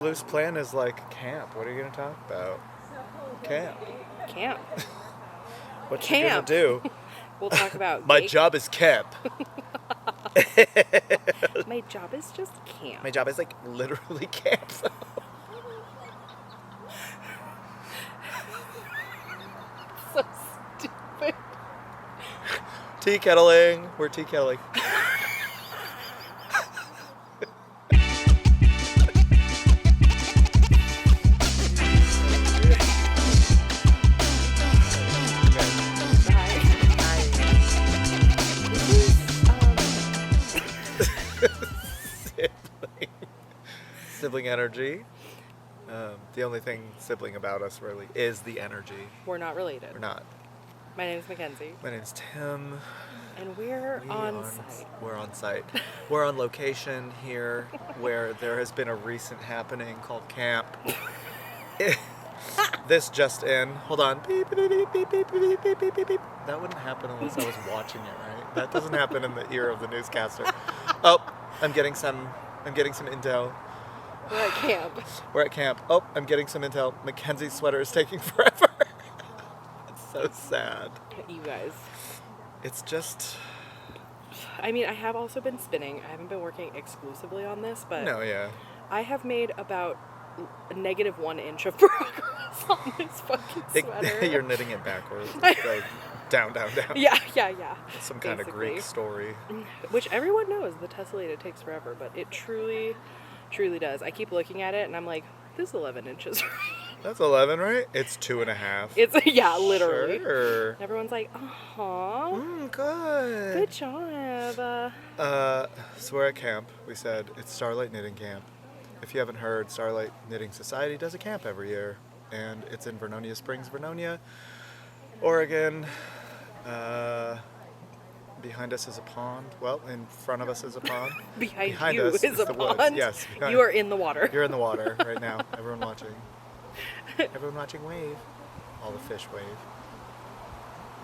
Loose plan is like camp. What are you going to talk about? Camp. Camp. What you going to do? We'll talk about My job is camp. My job is just camp. My job is like literally camp. So stupid. Tea kettling. We're tea kettling. Sibling Energy. The only thing sibling about us really is the energy. We're not related. We're not. My name's Mckenzie. My name's Tim. And we're on site. We're on site. We're on location here where there has been a recent happening called camp. This just in. Hold on. Beep, beep, beep, beep, beep, beep, beep, beep, beep. That wouldn't happen unless I was watching it, right? That doesn't happen in the ear of the newscaster. Oh, I'm getting some intel. We're at camp. We're at camp. Oh, I'm getting some intel. Mackenzie's sweater is taking forever. It's so sad. You guys. It's just... I mean, I have also been spinning. I haven't been working exclusively on this, but... No, yeah. I have made about -1 inch of progress on this fucking sweater. You're knitting it backwards. It's like down, down, down. Yeah. It's some kind of Greek story. Which everyone knows, the tessellate takes forever, but it truly does. I keep looking at it and I'm like, this is 11 inches. That's 11, right? It's 2.5. It's, yeah, literally. Sure. Everyone's like, Good. Good job. So we're at camp. We said it's Starlight Knitting Camp. If you haven't heard, Starlight Knitting Society does a camp every year. And it's in Vernonia Springs, Vernonia, Oregon. Behind us is a pond. Well, in front of us is a pond. Behind you us is a pond. Woods. Yes. You are in the water. You're in the water right now. Everyone watching. Everyone watching wave. All the fish wave.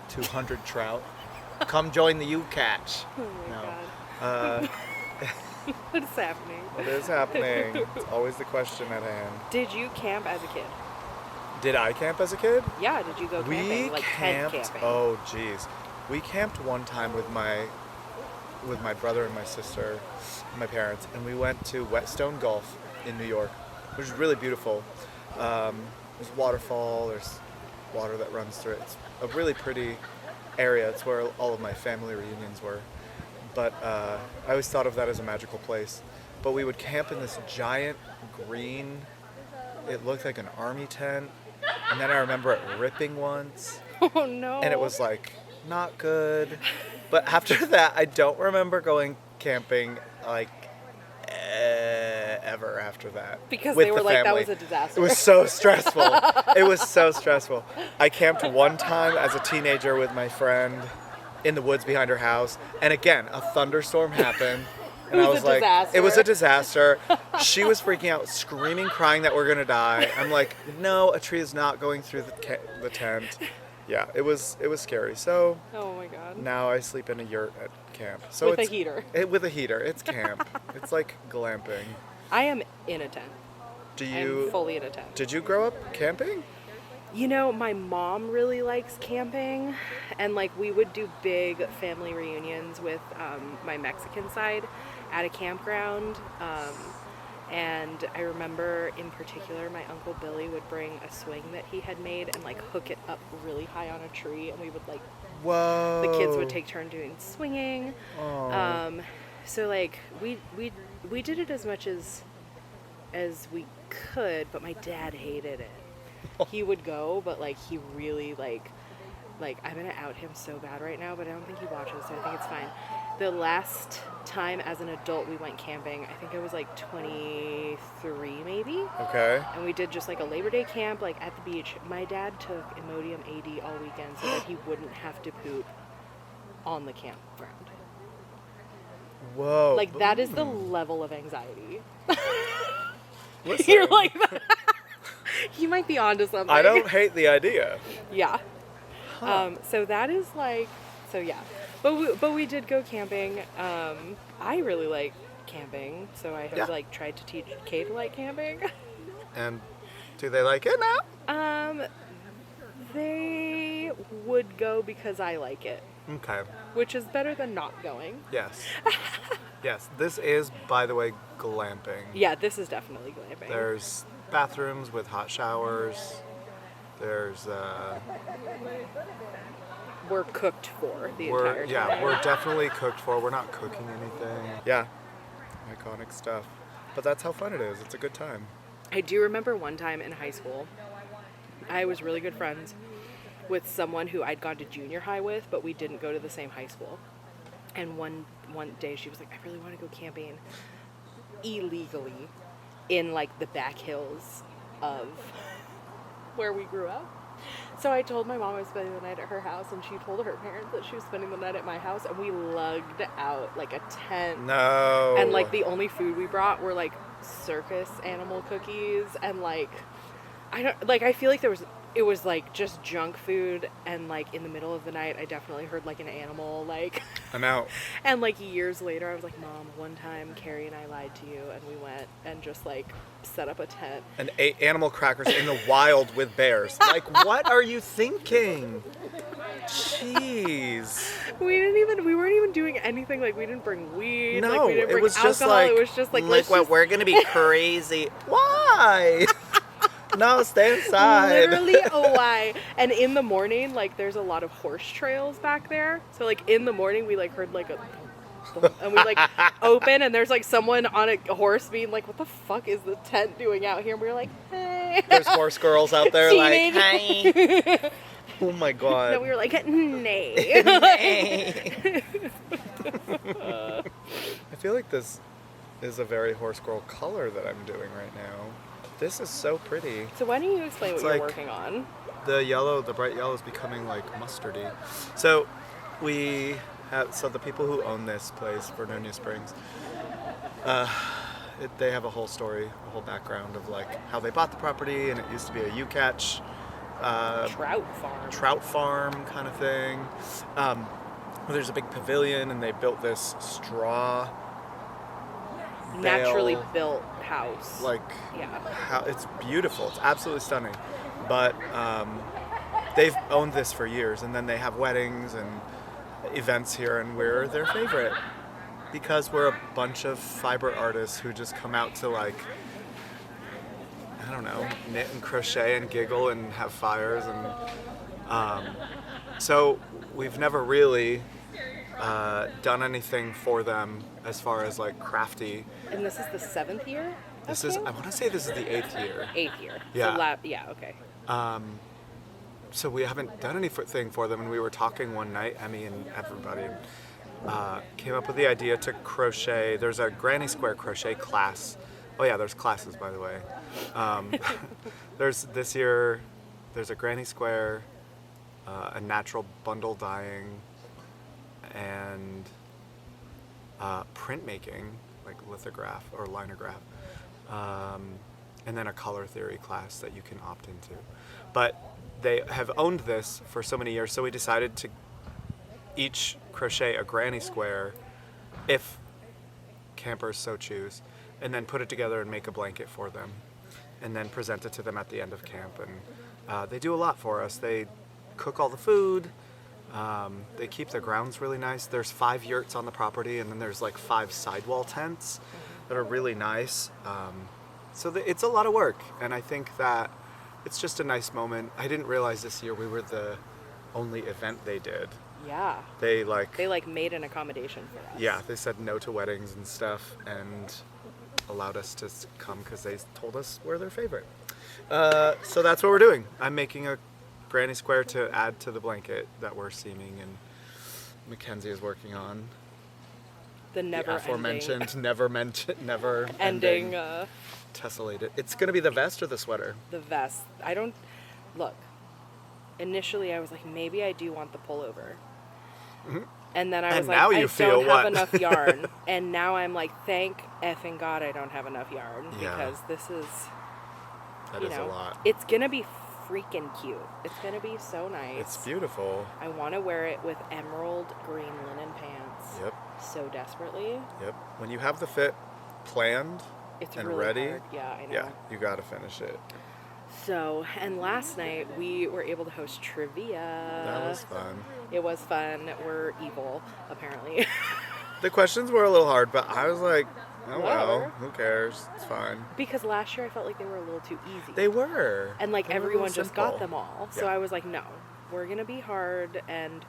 200 trout. Come join the U-catch. Oh my God. What is happening? What is happening? It's always the question at hand. Did you camp as a kid? Did I camp as a kid? Yeah, did you go camping? Like tent camping? Oh, geez. We camped one time with my brother and my sister and my parents, and we went to Whetstone Gulf in New York, which is really beautiful. There's a waterfall, there's water that runs through it. It's a really pretty area. It's where all of my family reunions were. But I always thought of that as a magical place. But we would camp in this giant green, it looked like an army tent, and then I remember it ripping once. Oh no. And it was like, not good. But after that, I don't remember going camping like ever after that. Because with they were the like, family. that was a disaster. It was so stressful. It was so stressful. I camped one time as a teenager with my friend in the woods behind her house. And again, a thunderstorm happened. And I was like, disaster. It was a disaster. She was freaking out, screaming, crying that we're going to die. I'm like, no, a tree is not going through the tent. Yeah, it was scary. So oh my god. now I sleep in a yurt at camp. So with a heater. With a heater. It's camp. It's like glamping. I am in a tent. I'm fully in a tent. Did you grow up camping? You know, my mom really likes camping, and like we would do big family reunions with my Mexican side at a campground. And I remember in particular my Uncle Billy would bring a swing that he had made and like hook it up really high on a tree, and we would like, whoa, the kids would take turn doing swinging. Oh. So like we did it as much as we could, but my dad hated it. He would go, but like he really like I'm gonna out him so bad right now, but I don't think he watches, so I think it's fine. The last time as an adult we went camping, I think I was like 23 maybe. Okay. And we did just like a Labor Day camp like at the beach. My dad took Imodium AD all weekend so that he wouldn't have to poop on the campground. Whoa. Like that is the level of anxiety. Listen, You're like, he might be onto something. I don't hate the idea. Yeah. Huh. So that is like, so yeah. But we did go camping. I really like camping, so I have like tried to teach Kay to like camping. And do they like it now? They would go because I like it. Okay. Which is better than not going. Yes. Yes. This is, by the way, glamping. Yeah, this is definitely glamping. There's bathrooms with hot showers. There's We're cooked for the entire time. Yeah, we're definitely cooked for. We're not cooking anything. Yeah. Iconic stuff. But that's how fun it is. It's a good time. I do remember one time in high school, I was really good friends with someone who I'd gone to junior high with, but we didn't go to the same high school. And one day she was like, I really want to go camping illegally in like the back hills of where we grew up. So I told my mom I was spending the night at her house, and she told her parents that she was spending the night at my house, and we lugged out like a tent. No. And like the only food we brought were like circus animal cookies, and like I feel like it was like just junk food, and like in the middle of the night I definitely heard like an animal like I'm out. And like years later I was like, Mom, one time Carrie and I lied to you, and we went and just like set up a tent And ate animal crackers in the wild with bears. Like, what are you thinking? Jeez. We weren't even doing anything. Like, we didn't bring weed. No, like, we didn't bring it was alcohol. just like, it was just like, what, just we're gonna be crazy. Why? No, stay inside. literally a why. And in the morning, like, there's a lot of horse trails back there. So like in the morning, we like heard like a, and we like open, and there's like someone on a horse being like, what the fuck is the tent doing out here? And we were like, hey. There's horse girls out there like, Teenage- hey. Oh my god. And we were like, nay. Nay. I feel like this is a very horse girl color that I'm doing right now. This is so pretty. So why don't you explain It's what you're like- working on? The bright yellow is becoming like mustardy. So the people who own this place, Vernonia Springs, they have a whole story, a whole background of like how they bought the property, and it used to be a U-catch trout farm kind of thing. There's a big pavilion, and they built this straw Naturally bale, built house. like yeah. it's beautiful. It's absolutely stunning. But they've owned this for years, and then they have weddings and events here, and we're their favorite because we're a bunch of fiber artists who just come out to like, I don't know, knit and crochet and giggle and have fires, and so we've never really done anything for them as far as like crafty. And this is the 7th year? I want to say this is the 8th year. 8th year. Yeah. So yeah, okay. So we haven't done anything for them, and we were talking one night, Emmy and everybody, came up with the idea to crochet. There's a granny square crochet class. Oh yeah, there's classes, by the way. This year, there's a granny square, a natural bundle dyeing, and printmaking, like lithograph or linograph, and then a color theory class that you can opt into. But they have owned this for so many years, so we decided to each crochet a granny square, if campers so choose, and then put it together and make a blanket for them, and then present it to them at the end of camp. And they do a lot for us. They cook all the food. They keep the grounds really nice. There's 5 yurts on the property, and then there's like 5 sidewall tents that are really nice. So it's a lot of work, and I think that it's just a nice moment. I didn't realize this year we were the only event they did. Yeah. They made an accommodation for us. Yeah, they said no to weddings and stuff, and allowed us to come because they told us we're their favorite. So that's what we're doing. I'm making a granny square to add to the blanket that we're seaming, and Mckenzie is working on The aforementioned, never ending tessellated. It's going to be the vest or the sweater? the vest. Look, initially I was like, maybe I do want the pullover. Mm-hmm. And then I And was like, now I you feel don't what? have enough yarn. And now I'm like, thank effing God I don't have enough yarn. Yeah. Because this is, That is a lot. It's going to be freaking cute. It's going to be so nice. It's beautiful. I want to wear it with emerald green linen pants. Yep. So desperately. Yep. When you have the fit planned, It's and really ready. hard. Yeah, I know. Yeah, you got to finish it. So, and last night we were able to host trivia. That was fun. It was fun. We're evil, apparently. The questions were a little hard, but I was like, oh well, Whatever. who cares? It's fine. Because last year I felt like they were a little too easy. They were. And like They were a everyone little just got simple. them all. So Yeah. I was like, no, we're going to be hard. And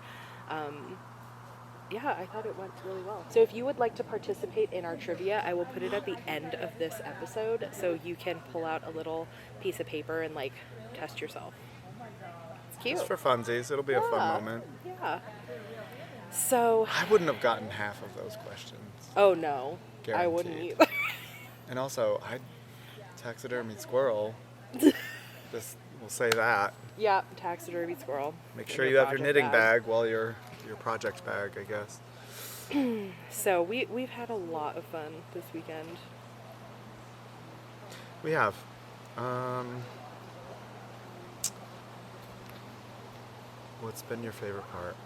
yeah, I thought it went really well. So if you would like to participate in our trivia, I will put it at the end of this episode so you can pull out a little piece of paper and like test yourself. It's cute. Just for funsies. It'll be a fun moment. Yeah. So, I wouldn't have gotten half of those questions. oh no, I wouldn't Guaranteed. either. And also, I taxidermied squirrel. Just, we'll say that. Yeah, taxidermy squirrel. Make in sure you have your project knitting bag while your project bag, I guess. So we've had a lot of fun this weekend. We have. What's been your favorite part?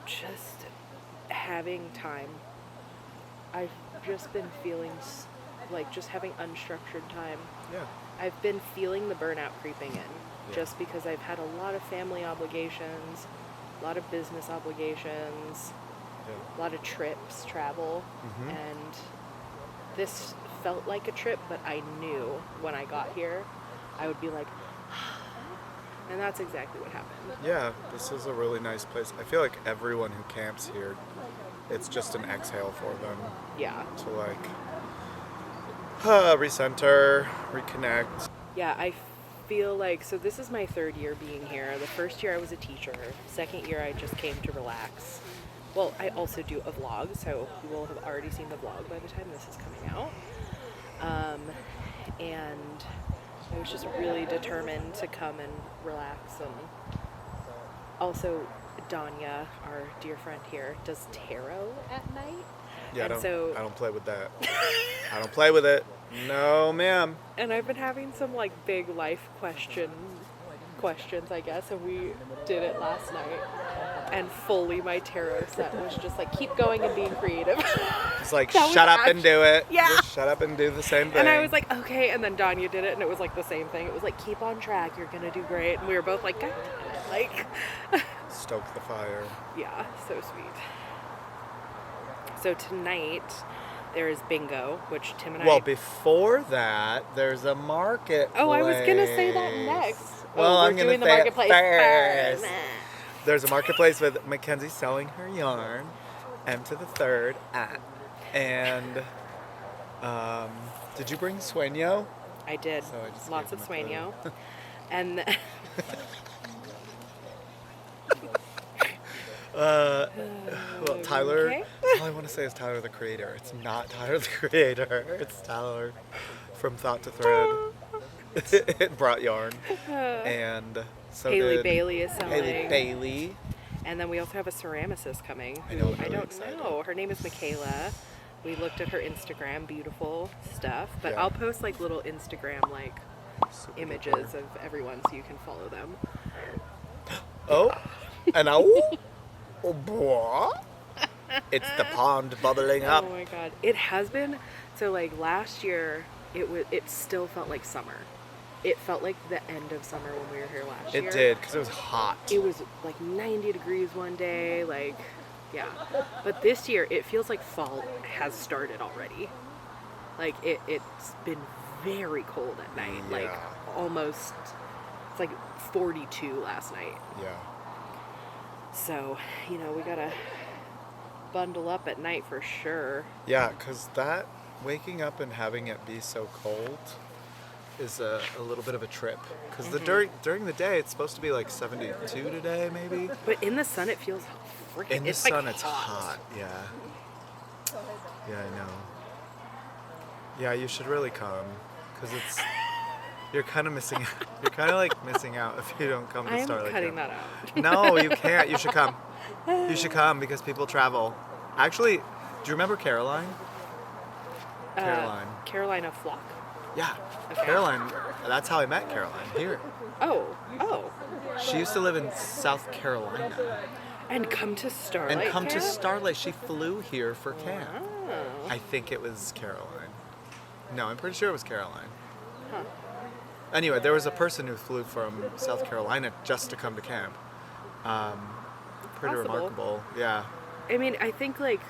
Just having time. I've just been feeling like just having unstructured time. Yeah. I've been feeling the burnout creeping in Yeah. just because I've had a lot of family obligations, a lot of business obligations, Yeah. a lot of trips, travel, Mhm. and this felt like a trip, but I knew when I got here I would be like, and that's exactly what happened. Yeah, this is a really nice place. I feel like everyone who camps here, it's just an exhale for them Yeah. to like recenter, reconnect. Yeah, I feel like, so this is my third year being here. The first year I was a teacher. Second year I just came to relax. Well, I also do a vlog, so you will have already seen the vlog by the time this is coming out. And I was just really determined to come and relax. And also, Danya, our dear friend here, does tarot at night. Yeah, And so- I don't play with that. I don't play with it. No, ma'am. And I've been having some like big life questions, I guess, and we did it last night. And fully my tarot set was just like, keep going and being creative. It's like, That was shut up and do it. Yeah. Just shut up and do the same thing. And I was like, okay. And then Danya did it, and it was like the same thing. It was like, keep on track. You're gonna do great. And we were both like, God, like, stoke the fire. yeah, so sweet. So tonight there is bingo, which Tim and Well, I. before that, there's a marketplace. Oh, I was gonna say that next. Well, we're I'm gonna doing the say it marketplace first. first. There's a marketplace with Mckenzie selling her yarn, M to the third at, and did you bring sueño? I did. So I just Lots gave of him a sueño. clue. And Well, Tyler, Okay. all I want to say is Tyler the Creator. It's not Tyler the Creator. It's Tyler from Thought to Thread. It brought yarn. And so Haley did Bailey is selling. Haley Bailey. And then we also have a ceramicist coming. I know, who I'm I really don't excited. know. Her name is Michaela. We looked at her Instagram, beautiful stuff. But Yeah. I'll post like little Instagram like Super images duper. of everyone so you can follow them. Oh, and oh boy. It's the pond bubbling up. Oh my god. It has been so like last year it still felt like summer. It felt like the end of summer when we were here last year. It did, because it was hot. It was like 90 degrees one day, like, yeah. But this year, it feels like fall has started already. Like, it's been very cold at night. Like, Yeah. almost, it's like 42 last night. Yeah. So, you know, we gotta bundle up at night for sure. Yeah, because that, waking up and having it be so cold is a little bit of a trip. Because during the day, it's supposed to be like 72 today, maybe. But in the sun, it feels freaking, In the it's sun, like it's hot. Yeah. Yeah, I know. Yeah, you should really come. Because it's, you're kind of missing, you're kind of like missing out if you don't come to I am Starlight cutting Camp. that out. No, you can't. You should come. You should come because people travel. Actually, do you remember Caroline? Caroline. Carolina Flock. Yeah. Okay. Caroline. That's how I met Caroline here. Oh. She used to live in South Carolina And come to Starlight and come to Camp? Starlight. She flew here for camp. Oh. I think it was Caroline. No, I'm pretty sure it was Caroline. Huh. Anyway, there was a person who flew from South Carolina just to come to camp. Pretty Possible. remarkable. Yeah. I mean, I think like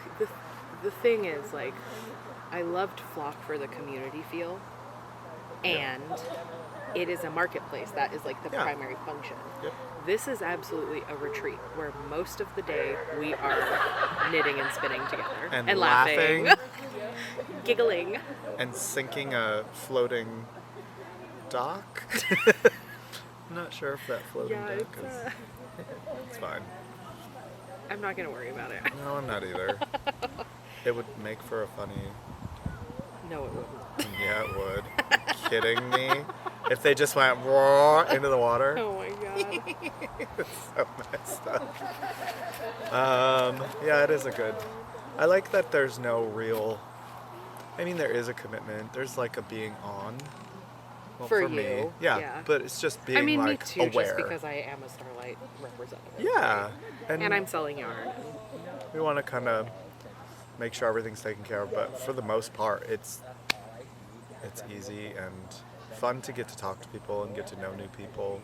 the thing is like, I loved Flock for the community feel, and it is a marketplace. That is like the primary function. Yep. This is absolutely a retreat where most of the day we are knitting and spinning together And laughing, laughing. giggling, And sinking a floating dock. I'm not sure if that floating dock is. It's fine. I'm not gonna worry about it. No, I'm not either. It would make for a funny. No, it wouldn't. Yeah, it would. Kidding me? If they just went raw into the water. Oh my god. It's so messed up. Yeah, it is a good. I like that there's no real. I mean, there is a commitment. There's like a being on. Well, For me, you, yeah, yeah. But it's just being I mean, like me too, aware. just because I am a Starlight representative. Yeah, right? And I'm selling yarn. we want to kind of make sure everything's taken care of, but for the most part, it's easy and fun to get to talk to people and get to know new people.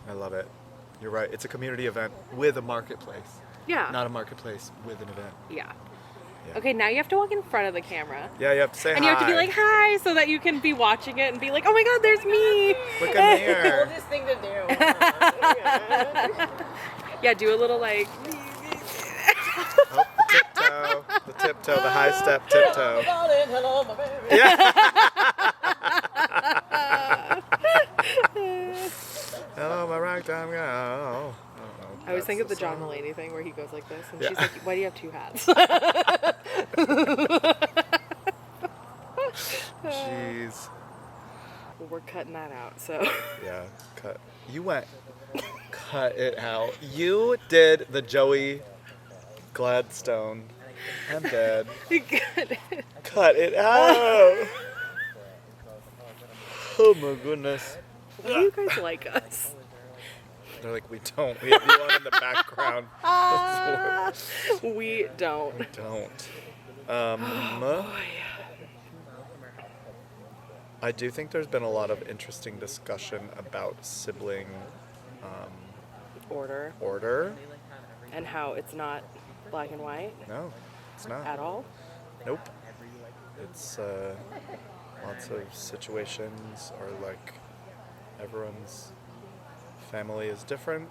I love it. You're right. It's a community event with a marketplace. Yeah. Not a marketplace with an event. Yeah. Yeah. Okay, now you have to walk in front of the camera. Yeah, you have to say And hi. you have to be like, hi, so that you can be watching it and be like, oh my god, there's me. Look at me here. Coolest thing to do. Yeah, do a little like, Oh, the tiptoe, the high step tiptoe. Darling, hello, my baby. Yeah. Hello, my ragtime girl. I always think of the John Mulaney thing where he goes like this, and Yeah. she's like, why do you have two hats? Jeez. Well, we're cutting that out, so. Yeah, cut. You went. Cut it out. You did the Joey Gladstone. I'm dead. Good. Cut it out. Oh my goodness. Why do you guys like us? They're like, we don't. We have you on in the background. We don't. We don't. I do think there's been a lot of interesting discussion about sibling Order. And how it's not black and white No, it's not. at all. Nope. It's lots of situations or like everyone's family is different,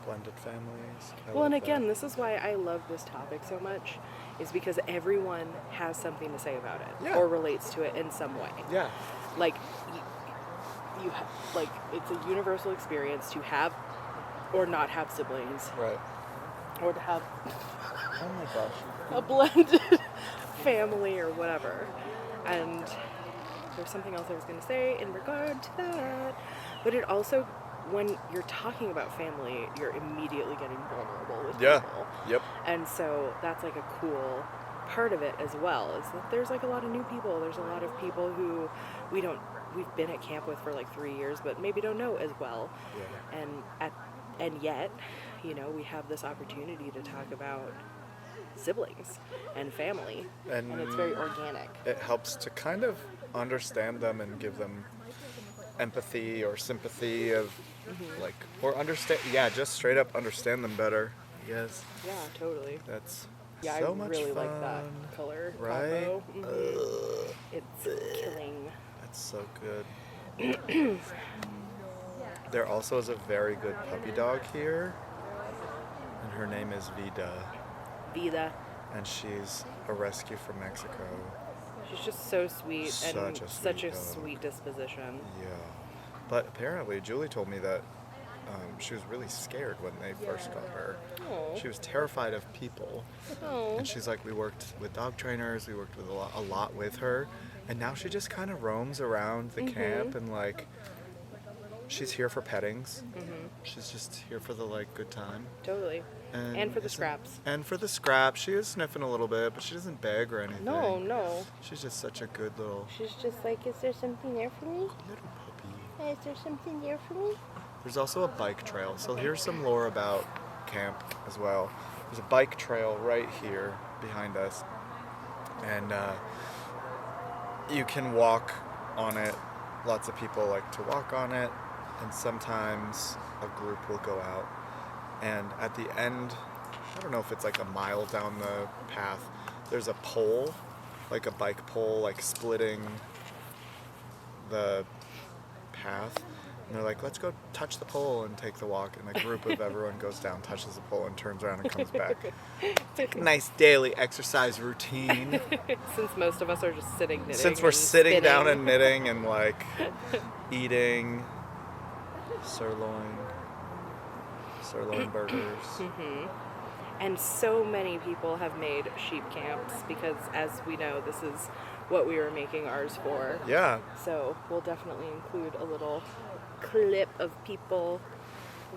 blended families. Well, and again, this is why I love this topic so much, is because everyone has something to say about it Yeah. or relates to it in some way. Yeah. Like, you like, it's a universal experience to have or not have siblings, Right. or to have Oh my gosh. a blended family or whatever. And there's something else I was going to say in regard to that. But it also, when you're talking about family, you're immediately getting vulnerable with Yeah. people. Yep. And so that's like a cool part of it as well, is that there's like a lot of new people. There's a lot of people who we've been at camp with for like 3 years, but maybe don't know as well. Yeah. And yet, you know, we have this opportunity to talk about siblings and family, and it's very organic. It helps to kind of understand them and give them empathy or sympathy of like, or understand, just straight up understand them better. Yes. Yeah, totally. That's Yeah, so I much really fun. like that color Right? combo. Mhm. It's killing. That's so good. There also is a very good puppy dog here, and her name is Vida. and she's a rescue from Mexico. She's just so sweet and Such a sweet dog. sweet disposition. Yeah. But apparently, Julie told me that she was really scared when they first got her. Oh. She was terrified of people. Oh. And she's like, we worked with dog trainers, we worked with a lot with her, and now she just kind of roams around the camp and like, she's here for pettings. She's just here for the like good time. Totally. And for the scraps. And for the scraps. She is sniffing a little bit, but she doesn't beg or anything. No. She's just such a good little She's just like, is there something there for me? little puppy. Is there something there for me? There's also a bike trail. So here's some lore about camp as well. There's a bike trail right here behind us. And you can walk on it. Lots of people like to walk on it, and sometimes a group will go out. And at the end, I don't know if it's like a mile down the path, there's a pole, like a bike pole, like splitting the path. And they're like, let's go touch the pole and take the walk. And a group of everyone goes down, touches the pole, and turns around and comes back. It's like a nice daily exercise routine. Since most of us are just sitting knitting. Since we're and sitting spinning. down and knitting and like eating sirloin burgers. Mm-hmm. And so many people have made sheep camps because, as we know, this is what we were making ours for. Yeah. So we'll definitely include a little clip of people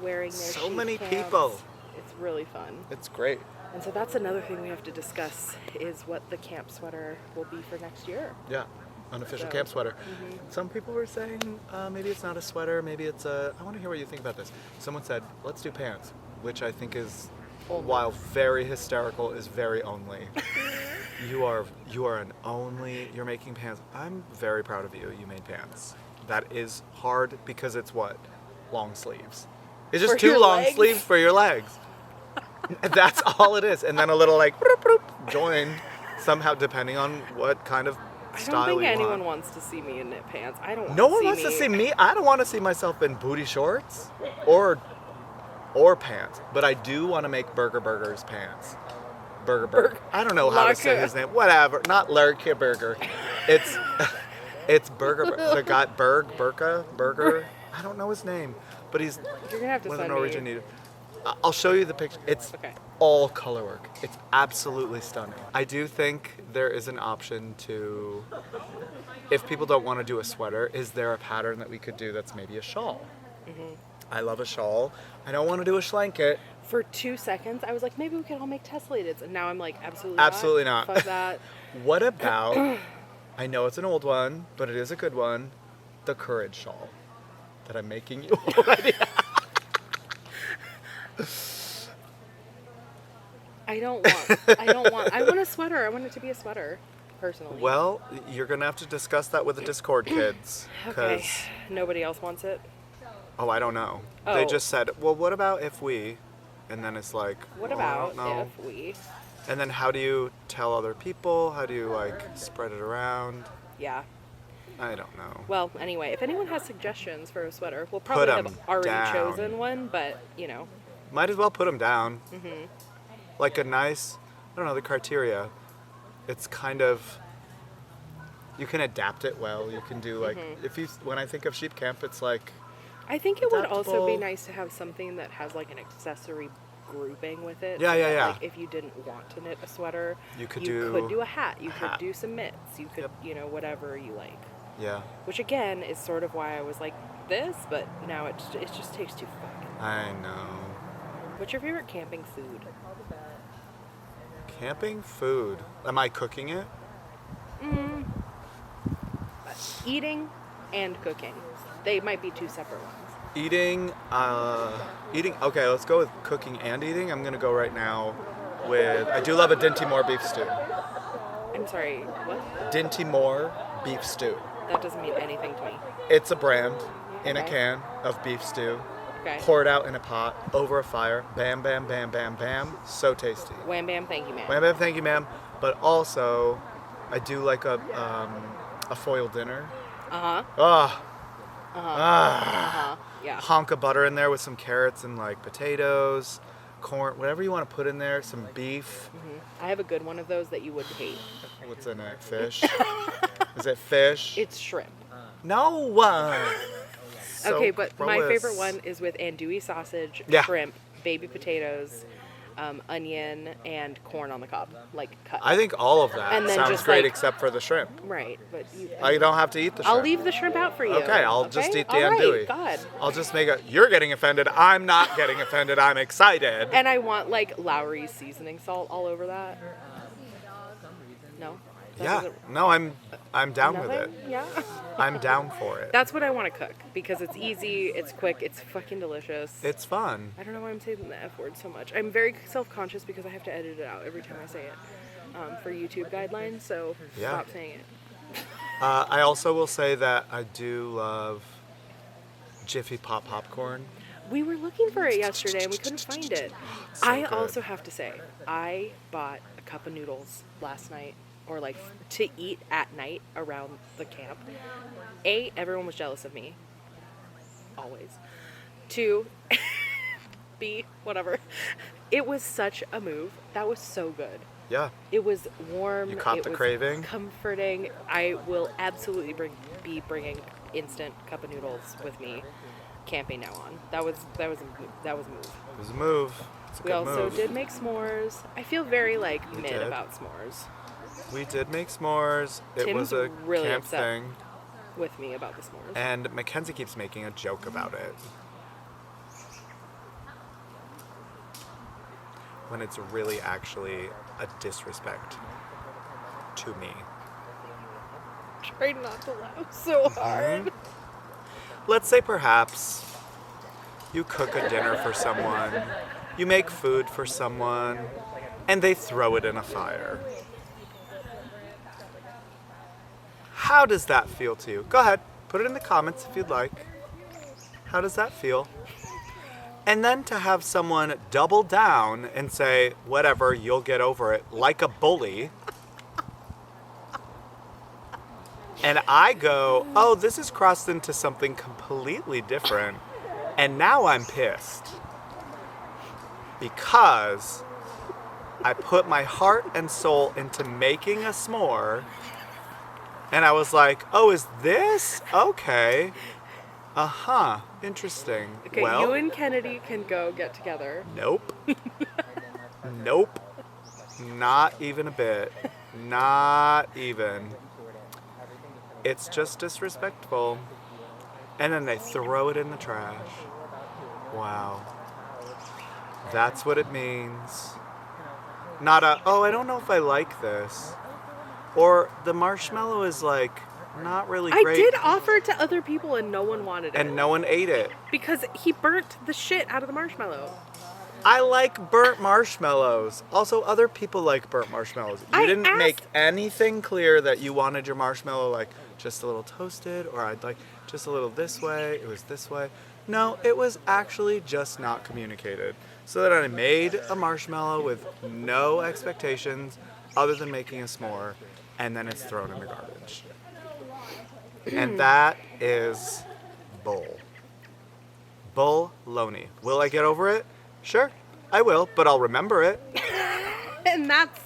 wearing their So sheep many camps. people. It's really fun. It's great. And so that's another thing we have to discuss is what the camp sweater will be for next year. Yeah. Unofficial So, camp sweater. mhm. Some people were saying maybe it's not a sweater, maybe it's a... I want to hear what you think about this. Someone said, let's do pants, which I think is, Only. while very hysterical, is very only. You are an only... You're making pants. I'm very proud of you. You made pants. That is hard because it's what? Long sleeves. It's just For 2 your long legs? sleeves for your legs. That's all it is. And then a little like broop, broop, joined somehow depending on what kind of I style don't think you anyone want. wants to see me in knit pants. I don't. No one wants to see me. I don't want to see myself in booty shorts or pants. But I do want to make Burger's pants. Burger. I don't know how to say Larka. his name. Whatever. Not Lurka Burger. It's Burger. The guy Burger. I don't know his name, but he's You're gonna have to one of the send Norwegian me. native. I'll show you the picture. It's Okay. all color work. It's absolutely stunning. I do think there is an option to, if people don't want to do a sweater, is there a pattern that we could do that's maybe a shawl? Mm-hmm. I love a shawl. I don't want to do a schlanket. For 2 seconds, I was like, maybe we could all make tessellated, and now I'm like, absolutely not. Fuck that. What about, I know it's an old one, but it is a good one, the Courage shawl that I'm making you already. I want a sweater. I want it to be a sweater, personally. Well, you're going to have to discuss that with the Discord kids. Okay. Nobody else wants it? Oh, I don't know. Oh. They just said, well, what about if we? And then it's like, What well, I don't about know. if we? And then how do you tell other people? How do you, like, spread it around? Yeah. I don't know. Well, anyway, if anyone has suggestions for a sweater, we'll Put probably 'em have already down. chosen one, but, you know. Might as well put them down. Mm-hmm. Like a nice, I don't know, the criteria. It's kind of, you can adapt it well. You can do, like, when I think of sheep camp, it's like, I think it would also be Adaptable. nice to have something that has, like, an accessory grouping with it. Yeah, so yeah, that, yeah. Like, if you didn't want to knit a sweater, You could do a hat. You a could hat. do some mitts. You could, Yep. you know, whatever you like. yeah, Which, again, is sort of why I was like this, but now it just takes too fucking. I know. What's your favorite camping food? Camping food. Am I cooking it? Eating and cooking. They might be 2 separate ones. Eating, okay, let's go with cooking and eating. I'm gonna go right now with, I do love a Dinty Moore beef stew. I'm sorry, what? Dinty Moore beef stew. That doesn't mean anything to me. It's a brand in a Okay. can of beef stew. Okay. Pour it out in a pot, over a fire, bam, bam, bam, bam, bam. So tasty. Wham bam, thank you, ma'am. Wham, bam, thank you, ma'am. But also, I do like a foil dinner. Uh-huh. Ah, Yeah. honk of butter in there with some carrots and like potatoes, corn, whatever you want to put in there, some beef. I have a good one of those that you would hate. What's in it? Fish? Is it fish? It's shrimp. No. So Okay, but my gross. favorite one is with andouille sausage, Yeah. shrimp, baby potatoes, onion, and corn on the cob, like cut. I think all of that And then sounds just, great like- except for the shrimp. Right, but you, I don't have to eat the shrimp. I'll leave the shrimp out for you. Okay, I'll just eat the All right, andouille. God. I'll just make you're getting offended. I'm not getting offended. I'm excited. And I want like Lowry's seasoning salt all over that. No. That Yeah. doesn't- No, I'm down with it. Nothing? Yeah. I'm down for it. That's what I want to cook because it's easy, it's quick, it's fucking delicious. It's fun. I don't know why I'm saying the F word so much. I'm very self-conscious because I have to edit it out every time I say it for YouTube guidelines, so Yeah. stop saying it. I also will say that I do love Jiffy Pop popcorn. We were looking for it yesterday and we couldn't find it. So I good. also have to say, I bought a cup of noodles last night, or like to eat at night around the camp. A, everyone was jealous of me. Always. 2, B, whatever. It was such a move. That was so good. Yeah. It was warm. You caught it the was craving? Comforting. I will absolutely be bringing instant cup of noodles with me camping now on. That was a move. It was a move. It's a We good also move. did make s'mores. I feel very like We mid did. about s'mores We did make s'mores. It Tim's was a really camp upset. thing. with me about the s'mores. And Mckenzie keeps making a joke about it. When it's really actually a disrespect to me. Try not to laugh so hard. Let's say perhaps you cook a dinner for someone, you make food for someone, and they throw it in a fire. How does that feel to you? Go ahead, put it in the comments if you'd like. How does that feel? And then to have someone double down and say, whatever, you'll get over it, like a bully. And I go, oh, this has crossed into something completely different. And now I'm pissed. Because I put my heart and soul into making a s'more. And I was like, oh, is this? Okay. Uh-huh. Interesting. Okay, well, you and Kennedy can go get together. Nope. Nope. Not even a bit. Not even. It's just disrespectful. And then they throw it in the trash. Wow. That's what it means. Not a, oh, I don't know if I like this. Or the marshmallow is like not really great. I did offer it to other people and no one wanted it. And no one ate it. Because he burnt the shit out of the marshmallow. I like burnt marshmallows. Also, other people like burnt marshmallows. You I didn't asked- make anything clear that you wanted your marshmallow like just a little toasted or I'd like just a little this way. It was this way. No, it was actually just not communicated. So that I made a marshmallow with no expectations other than making a s'more and then it's thrown in the garbage. And that is bull. Bull-loney. Will I get over it? Sure, I will, but I'll remember it. And that's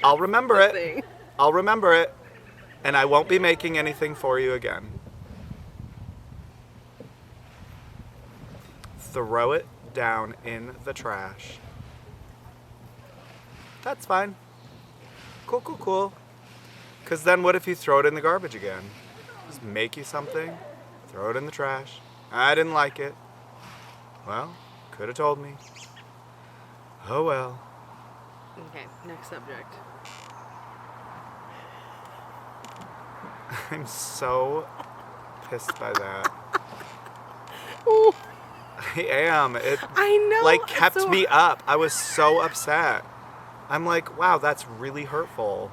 I'll remember the it. thing. I'll remember it. And I won't be making anything for you again. Throw it down in the trash. That's fine. Cool, cool, cool. Because then what if you throw it in the garbage again? Just make you something, throw it in the trash. I didn't like it. Well, could have told me. Oh well. Okay, next subject. I'm so pissed by that. Ooh, I am. It I know. like kept so- me up. I was so upset. I'm like, wow, that's really hurtful.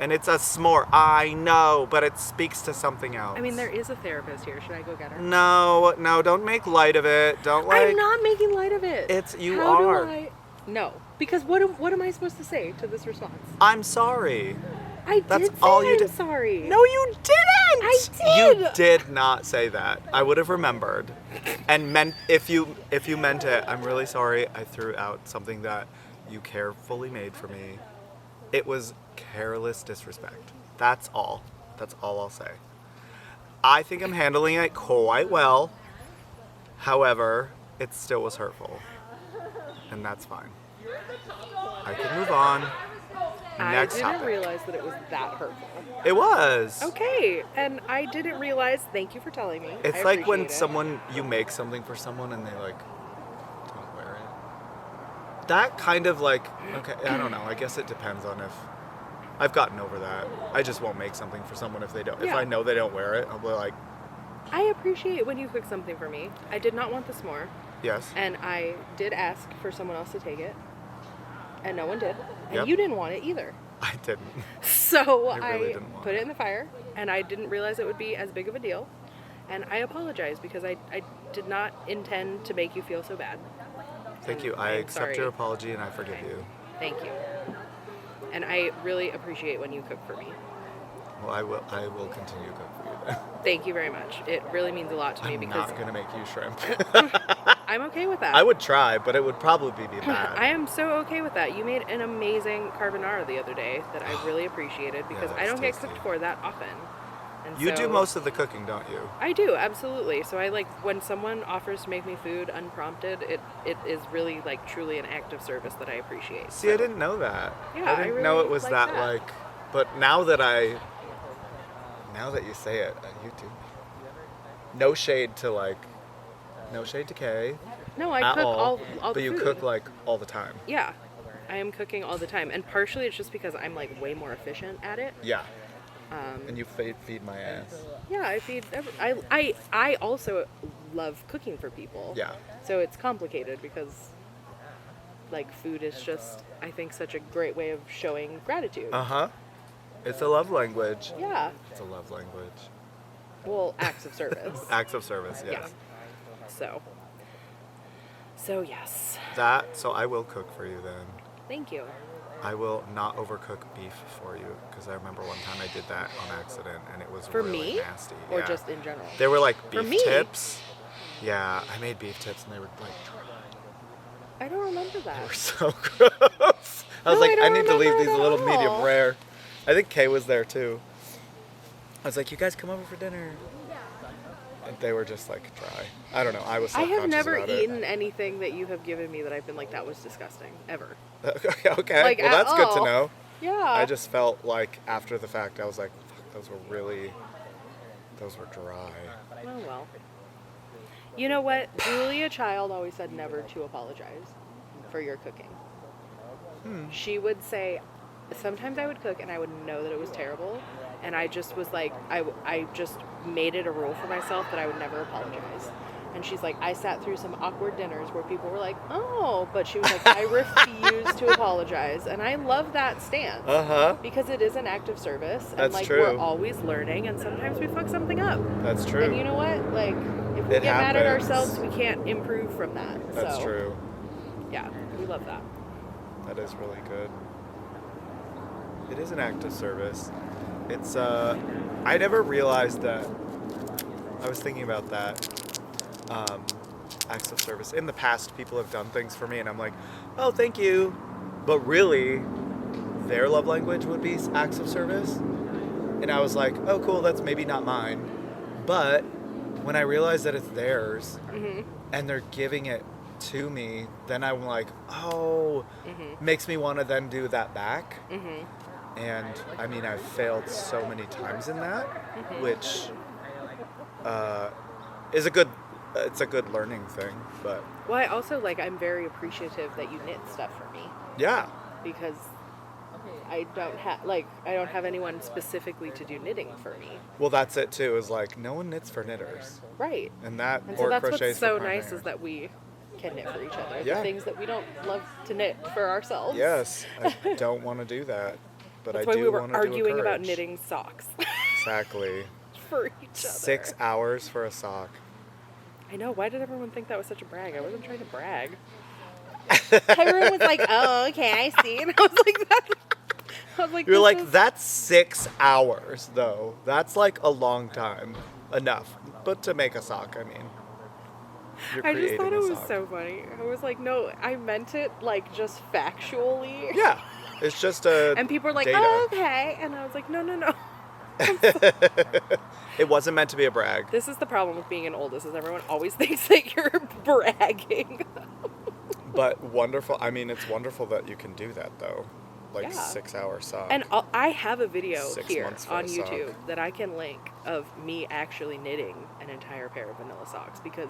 And it's a s'more. I know, but it speaks to something else. I mean, there is a therapist here. Should I go get her? No, don't make light of it. Don't like. I'm not making light of it. It's you How do are. I? No, because what am I supposed to say to this response? I'm sorry. I That's did say all you I'm did. sorry. No, you didn't. I did. You did not say that. I would have remembered, and meant if you meant it. I'm really sorry. I threw out something that you carefully made for me. It was careless disrespect. That's all. That's all I'll say. I think I'm handling it quite well. However, it still was hurtful, and that's fine. I can move on. Next I didn't topic. realize that it was that hurtful. It was. Okay, and I didn't realize. Thank you for telling me. It's I like when appreciate it. you make something for someone and they like don't wear it. That kind of like, okay, I don't know. I guess it depends on if I've gotten over that. I just won't make something for someone if they don't. If Yeah. I know they don't wear it, I'll be like, I appreciate when you cook something for me. I did not want the s'more, yes. and I did ask for someone else to take it, and no one did. And Yep. you didn't want it either. I didn't. So I really I didn't want put it. it in the fire, and I didn't realize it would be as big of a deal. And I apologize because I did not intend to make you feel so bad. Thank you. And I am accept sorry. your apology and I forgive you. Thank you. And I really appreciate when you cook for me. Well, I will continue to cook for you then. Thank you very much. It really means a lot to me I'm because not gonna make you shrimp. I'm okay with that. I would try, but it would probably be bad. I am so okay with that. You made an amazing carbonara the other day that I really appreciated because Yeah, I don't get tasty. cooked for that often. And You do so- most of the cooking, don't you? I do, absolutely. So I like when someone offers to make me food unprompted, it is really like truly an act of service that I appreciate. See, I didn't know that. Yeah, I didn't I know really it was like that that. like. But now that you say it, you do. No shade to Kay No, I at cook all. all but the you food. cook like all the time. Yeah, I am cooking all the time, and partially it's just because I'm like way more efficient at it. Yeah. And you feed my ass. Yeah, I feed. I also love cooking for people. Yeah. So it's complicated because, like, food is just, I think, such a great way of showing gratitude. Uh-huh. It's a love language. Yeah. It's a love language. Well, acts of service. Acts of service, yes. Yeah. So yes. So I will cook for you then. Thank you. I will not overcook beef for you because I remember one time I did that on accident and it was For really me? nasty. Or Yeah. just in general? They were like For beef me? tips. Yeah, I made beef tips and they were like I don't remember they that. were so gross. I was No, like, I I don't need to leave remember these it a at little medium all. rare. I think Kay was there too. I was like, you guys come over for dinner. And they were just like dry. I don't know. I was I self-conscious have never about eaten anything that you have given me that I've been like, that was disgusting. Ever. it. Okay, Like, well at that's good to all. know. Yeah. I just felt like after the fact, I was like, fuck, those were dry. Oh well. You know what? Julia Child always said never to apologize for your cooking. She would say, sometimes I would cook and I would know that it was terrible, and I just was like, I just made it a rule for myself that I would never apologize. And she's like, I sat through some awkward dinners where people were like, oh, but she was like, I refuse to apologize. And I love that stance. Uh-huh. Because it is an act of service. And That's like true. we're always learning, and sometimes we fuck something up. That's true. And you know what? Like, if we It get mad at happens. ourselves, we can't improve from that. That's so, true. Yeah, we love that. That is really good. It is an act of service. It's, I never realized that. I was thinking about that. Acts of service. In the past, people have done things for me, and I'm like, oh, thank you. But really, their love language would be acts of service. And I was like, oh, cool, that's maybe not mine. But when I realized that it's theirs, and they're giving it to me, then I'm like, oh, makes me want to then do that back. And I mean, I've failed so many times in that, which is it's a good learning thing. But Well, I also, like, I'm very appreciative that you knit stuff for me. yeah, Because I don't have anyone specifically to do knitting for me. well, that's it too. Is like no one knits for knitters, Right. and that And so or that's crochets what's so for nice crocheters. is that we can knit for each other. Yeah. The things that we don't love to knit for ourselves. Yes, I don't want to do that, but That's I why do we were want to arguing do about courage. knitting socks Exactly. for each other. 6 hours for a sock. I know. Why did everyone think that was such a brag? I wasn't trying to brag. Everyone was like, "Oh, okay, I see," and I was like, "That." I was like, You're this like, is- that's 6 hours, though. That's like a long time. Enough. But to make a sock, I mean. You're I just creating thought a it was sock. so funny. I was like, no, I meant it like just factually. Yeah. It's just a. And people were like, data. "Oh, okay," and I was like, "No, no, no." It wasn't meant to be a brag. This is the problem with being an oldest, is everyone always thinks that you're bragging. But wonderful. I mean, it's wonderful that you can do that, though. Like Yeah. 6 hour sock. And I have a video 6 here months for on a sock. YouTube that I can link of me actually knitting an entire pair of vanilla socks, because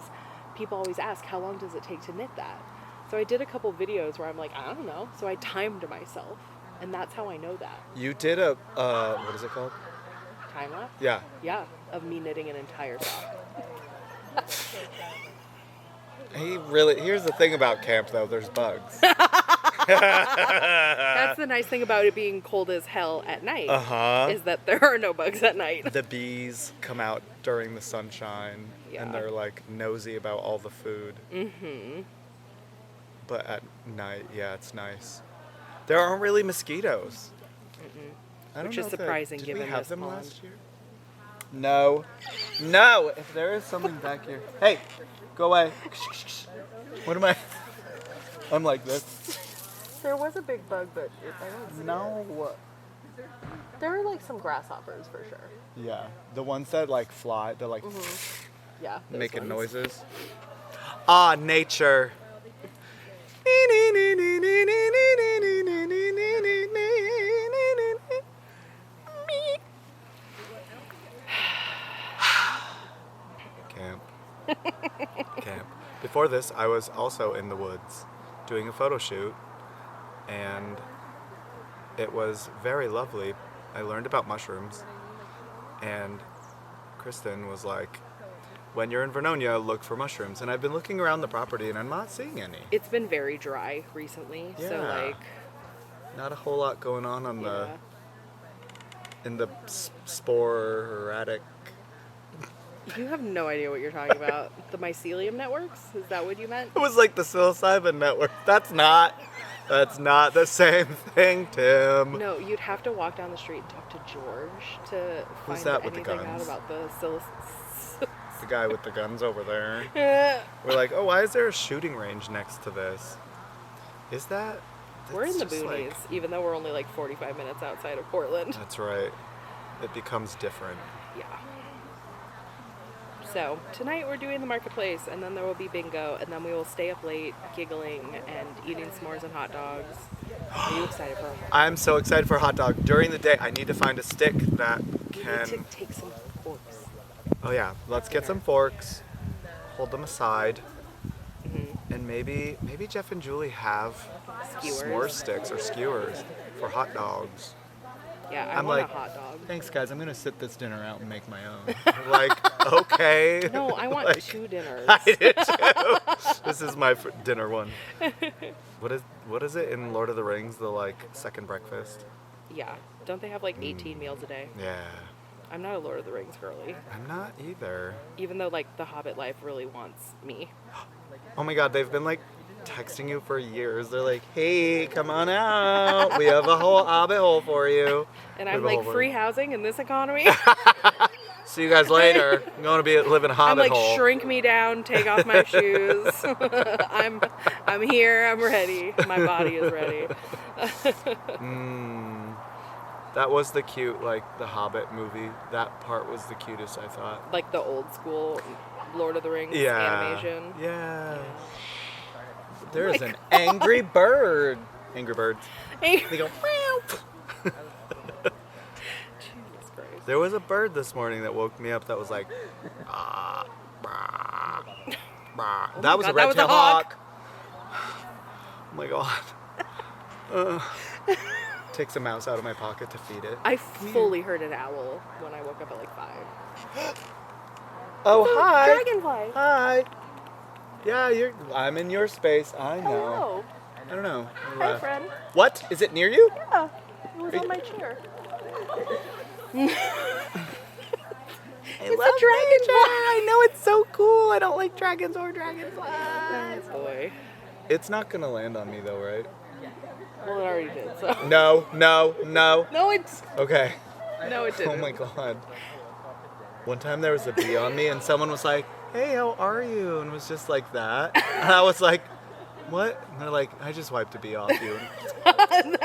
people always ask, how long does it take to knit that? So I did a couple videos where I'm like, I don't know. So I timed myself, and that's how I know that. You did a. What is it called? Time lapse? Yeah. Yeah, of me knitting an entire sock. Here's the thing about camp, though. There's bugs. That's the nice thing about it being cold as hell at night. Is that there are no bugs at night. The bees come out during the sunshine, Yeah. and they're like nosy about all the food. Mm-hmm. But at night, yeah, it's nice. There aren't really mosquitoes. I don't Which know is if they- surprising did given we have this them pond. last year? No. No! If there is something back here. Hey! Go away. What am I? I'm like this. There was a big bug, but I don't see No. it. There are like some grasshoppers for sure. Yeah. The ones that like fly, they're like Yeah. those making ones. noises. Ah, nature. Camp. Camp. Before this, I was also in the woods doing a photo shoot, and it was very lovely. I learned about mushrooms, and Kristen was like, when you're in Vernonia, look for mushrooms. And I've been looking around the property, and I'm not seeing any. It's been very dry recently, so Yeah. like Not a whole lot going on yeah. in the sporadic. You have no idea what you're talking about. The mycelium networks? Is that what you meant? It was like the psilocybin network. That's not the same thing, Tim. No, you'd have to walk down the street and talk to George to Who's find that with the anything out guns? about the The guy with the guns over there. psilocybin. We're like, oh, why is there a shooting range next to this? Is that? We're in the that's just boonies, like- even though we're only like 45 minutes outside of Portland. That's right. It becomes different. Yeah. So, tonight we're doing the marketplace, and then there will be bingo, and then we will stay up late giggling and eating s'mores and hot dogs. Are you excited for a hot dog? I'm so excited for a hot dog. During the day, I need to find a stick that We can. need to take some forks. Oh yeah, let's get some forks. Hold them aside. Mm-hmm. And maybe Jeff and Julie have Skewers. s'more sticks or skewers for hot dogs. Yeah, I I'm want like- a hot dog. Thanks, guys. I'm gonna sit this dinner out and make my own. Like, okay. No, I want Like, 2 dinners. I did too. This is my dinner one. What is it in Lord of the Rings? The like second breakfast. Yeah. Don't they have like 18 meals a day? Yeah. I'm not a Lord of the Rings girly. I'm not either. Even though like the Hobbit life really wants me. Oh my God, they've been like texting you for years. They're like, hey, come on out. We have a whole hobbit hole for you. And We I'm have a like, whole bunch. free housing in this economy? See you guys later. I'm going to be living a I'm hobbit like, hole. shrink me down, take off my shoes. I'm here, I'm ready. My body is ready. That was the cute, like the Hobbit movie. That part was the cutest, I thought. Like the old school Lord of the Rings Yeah. animation. Yeah. There's an angry bird. Angry birds. They go, meow. Jesus Christ. There was a bird this morning that woke me up that was like, ah, brah, brah. That was a God, that was a red-tailed hawk. Oh my God. Takes a mouse out of my pocket to feed it. I fully heard an owl when I woke up at like 5. Oh, hi. Dragonfly. Hi. Yeah, I'm in your space. I know. Hello. I don't know. Hi, friend. What? Is it near you? Yeah, it was on my chair. It's a dragonfly. I know, it's so cool. I don't like dragons or dragonflies. Oh boy. It's not gonna land on me though, right? Well, it already did. So. No. No, it's Okay. no, it didn't. Oh my God. One time there was a bee on me and someone was like, hey, how are you? And it was just like that. And I was like, what? And they're like, I just wiped a bee off you. And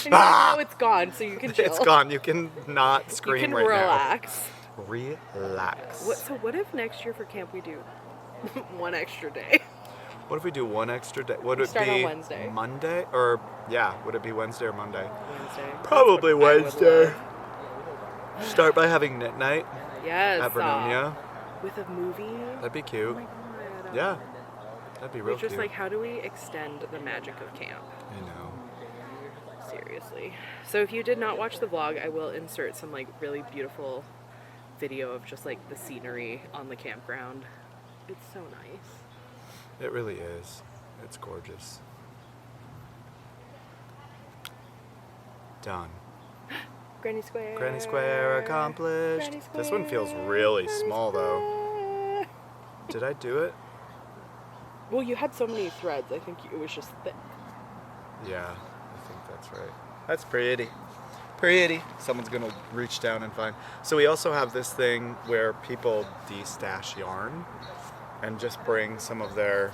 you're like, no, it's gone, so you can chill. It's gone. You can not You scream can right relax. now. Relax. So what if next year for camp we do one extra day? What if we do one extra day? Would it Start be on Wednesday. Monday? Or, yeah, would it be Wednesday or Monday? Wednesday. Probably That's what I would Wednesday. love. Start by having knit night Yes. at Vernonia. With a movie. That'd be Oh cute. my God. Yeah. That'd be We're real just cute. like, how do we extend the magic of camp? I know. Seriously. So if you did not watch the vlog, I will insert some like really beautiful video of just like the scenery on the campground. It's so nice. It really is. It's gorgeous. Done. Granny Square. Granny Square accomplished. Granny This one feels Square, really Granny small though. Square. Did I do it? Well, you had so many threads. I think it was just thick. Yeah, I think that's right. That's pretty. Pretty. Someone's gonna reach down and find. So we also have this thing where people de-stash yarn and just bring some of their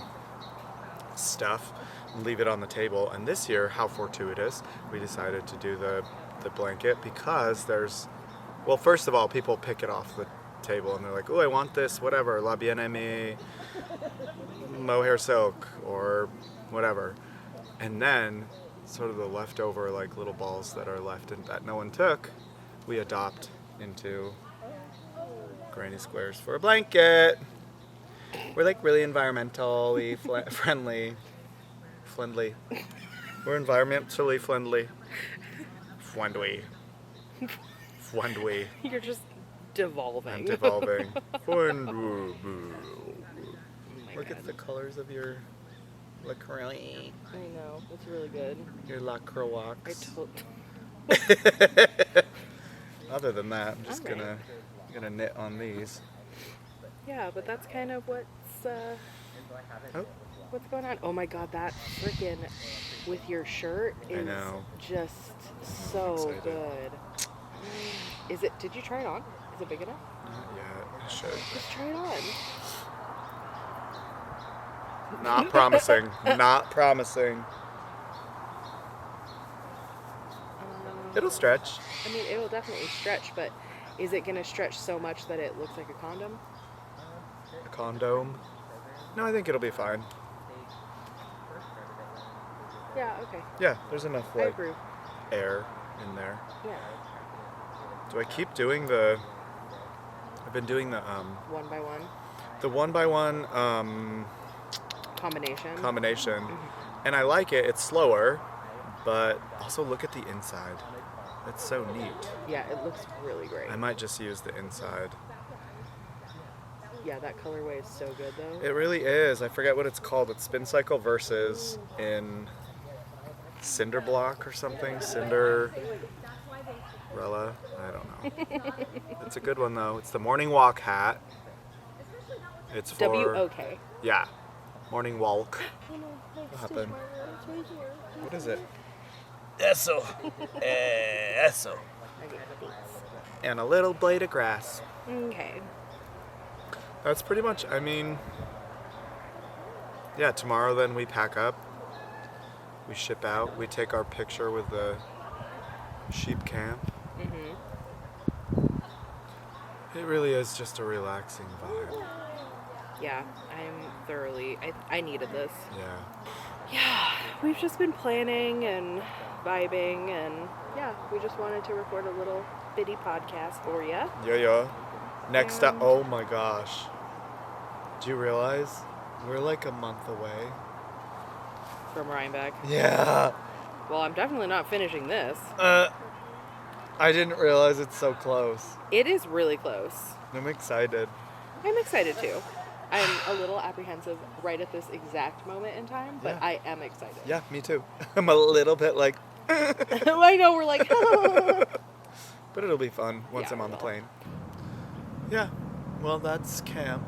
stuff and leave it on the table. And this year, how fortuitous, we decided to do the blanket because there's, well, first of all, people pick it off the table and they're like, oh, I want this, whatever, la bien aimé, mohair silk or whatever. And then sort of the leftover like little balls that are left and that no one took, we adopt into granny squares for a blanket. We're like really environmentally friendly. We're environmentally friendly. Friendly. You're just devolving. I'm devolving. Oh my Look God. at the colors of your lacroix. I know. It's really good. Your lacroix. Other than that, I'm just Alright. gonna knit on these. Yeah, but that's kind of Oh, what's going on. Oh my God, that freaking with your shirt I is know. just I'm so excited. good. Is it? Did you try it on? Is it big enough? not yet. I should. Just try it on. Not promising. Not promising. It'll stretch. I mean, it will definitely stretch, but is it going to stretch so much that it looks like a condom? A condom. No, I think it'll be fine. Yeah, okay. Yeah, there's enough I like approve. air in there. Yeah. Do I keep doing the? I've been doing the One by one. the one by one Combination. combination, and I like it. It's slower, but also look at the inside. It's so neat. Yeah, it looks really great. I might just use the inside. Yeah, that colorway is so good though. It really is. I forget what it's called. It's Spin Cycle versus in Cinder Block or something. Cinderella. I don't know. It's a good one though. It's the morning walk hat. It's for W-O-K. Yeah, morning walk. What happened? What is it? Eso. Eso. Okay, thanks. And a little blade of grass. Okay. That's pretty much, I mean, yeah, tomorrow then we pack up, we ship out, we take our picture with the sheep camp. It really is just a relaxing vibe. Yeah, I'm thoroughly, I needed this. Yeah. Yeah, we've just been planning and vibing, and yeah, we just wanted to record a little bitty podcast for you. Yeah. Next up, oh my gosh. Do you realize we're like a month away? From Rhinebeck. Yeah. Well, I'm definitely not finishing this. I didn't realize it's so close. It is really close. I'm excited. I'm excited too. I'm a little apprehensive right at this exact moment in time, but Yeah. I am excited. Yeah, me too. I'm a little bit like, I know, we're like, but it'll be fun once Yeah, I'm on the it will. plane. Yeah, well, that's camp.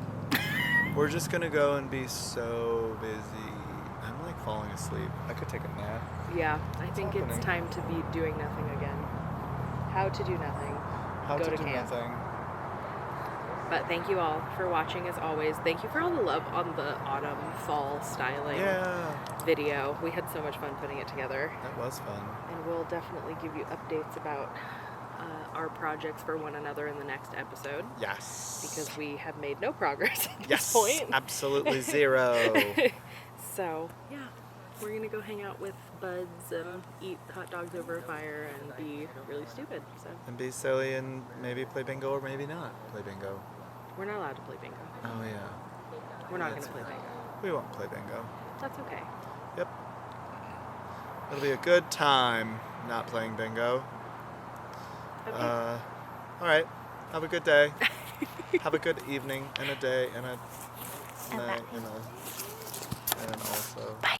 We're just gonna go and be so busy. I'm like falling asleep. I could take a nap. yeah, I think happening? it's time to be doing nothing again. How to do nothing. How Go to to do camp. nothing. But thank you all for watching as always. Thank you for all the love on the autumn, fall styling Yeah, video. We had so much fun putting it together. that was fun. And we'll definitely give you updates about our projects for one another in the next episode. Yes. Because we have made no progress at this yes, point. absolutely zero. So, yeah, we're going to go hang out with buds and eat hot dogs over a fire and be really stupid. So, And be silly and maybe play bingo or maybe not play bingo. we're not allowed to play bingo. Oh yeah. We're not going That's to play fine. bingo. We won't play bingo. That's okay. Yep. It'll be a good time not playing bingo. Okay. All right. Have a good day. Have a good evening and a day and a night and an also.